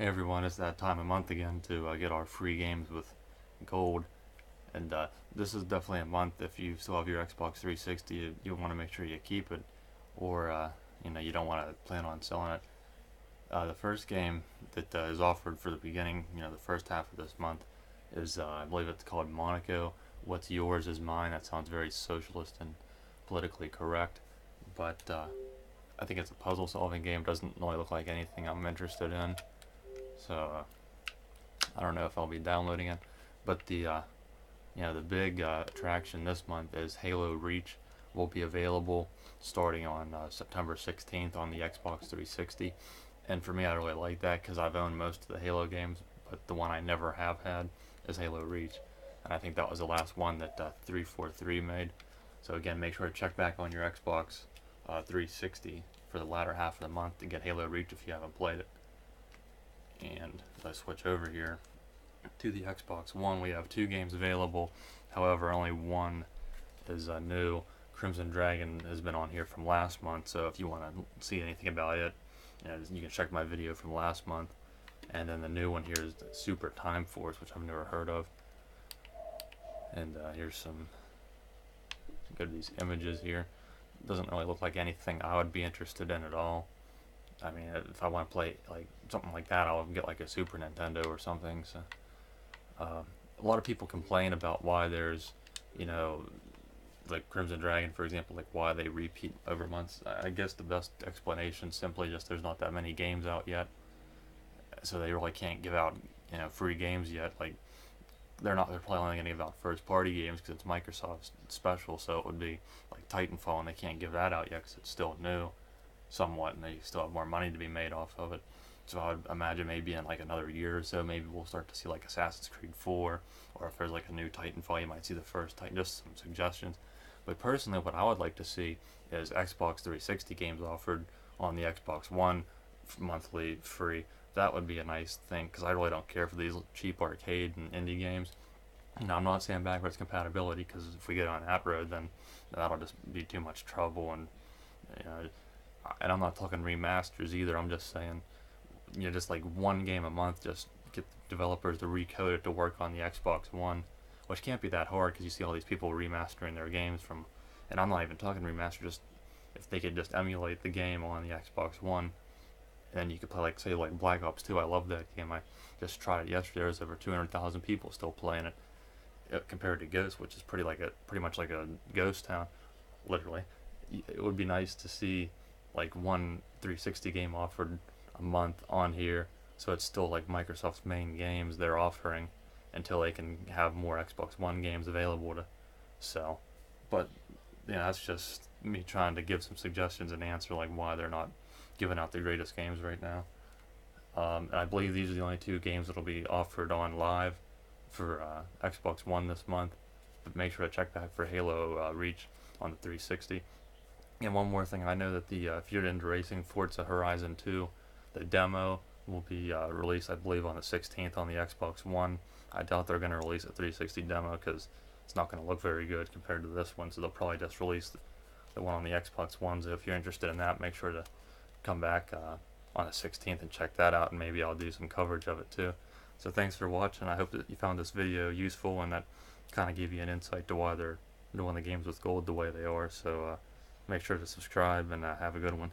Hey everyone, it's that time of month again to get our free games with gold. And this is definitely a month if you still have your Xbox 360, you want to make sure you keep it, or you don't want to plan on selling it. The first game that is offered for the beginning, the first half of this month, is I believe it's called Monaco. What's yours is mine. That sounds very socialist and politically correct, but I think it's a puzzle solving game. Doesn't really look like anything I'm interested in. So I don't know if I'll be downloading it, but the big attraction this month is Halo Reach. Will be available starting on September 16th on the Xbox 360. And for me, I really like that because I've owned most of the Halo games, but the one I never have had is Halo Reach, and I think that was the last one that 343 made. So again, make sure to check back on your Xbox 360 for the latter half of the month to get Halo Reach if you haven't played it. And if I switch over here to the Xbox One, we have two games available. However, only one is new. Crimson Dragon has been on here from last month, so if you want to see anything about it, you can check my video from last month. And then the new one here is Super Time Force, which I've never heard of. And here's some good of these images here. Doesn't really look like anything I would be interested in at all. I mean, if I want to play like something like that, I'll get like a Super Nintendo or something. So a lot of people complain about why there's, you know, like Crimson Dragon, for example, like why they repeat over months. I guess the best explanation simply just there's not that many games out yet, so they really can't give out free games yet. Like they're probably only going to give out first party games because it's Microsoft's special. So it would be like Titanfall, and they can't give that out yet because it's still new, somewhat, and they still have more money to be made off of it. So I would imagine maybe in like another year or so, maybe we'll start to see like Assassin's Creed 4, or if there's like a new Titanfall, you might see the first Titan. Just some suggestions. But personally, what I would like to see is Xbox 360 games offered on the Xbox One monthly free. That would be a nice thing because I really don't care for these cheap arcade and indie games. I'm not saying backwards compatibility because if we get on that road, then that'll just be too much trouble. You know, and I'm not talking remasters either. I'm just saying, just like one game a month, just get the developers to recode it to work on the Xbox One, which can't be that hard because you see all these people remastering their games from, and I'm not even talking remaster, just if they could just emulate the game on the Xbox One, and then you could play like say like Black Ops 2. I love that game. I just tried it yesterday. There's over 200,000 people still playing it, compared to Ghost, which is pretty much like a ghost town, literally. It would be nice to see like one 360 game offered a month on here, so it's still like Microsoft's main games they're offering until they can have more Xbox One games available to sell. But that's just me trying to give some suggestions and answer like why they're not giving out the greatest games right now. And I believe these are the only two games that'll be offered on live for Xbox One this month. But make sure to check back for Halo Reach on the 360. And one more thing, I know that the if you're into racing, Forza Horizon 2, the demo will be released, I believe, on the 16th on the Xbox One. I doubt they're going to release a 360 demo because it's not going to look very good compared to this one. So they'll probably just release the one on the Xbox One. So if you're interested in that, make sure to come back on the 16th and check that out, and maybe I'll do some coverage of it too. So thanks for watching. I hope that you found this video useful and that kind of gave you an insight to why they're doing the games with gold the way they are. So make sure to subscribe and have a good one.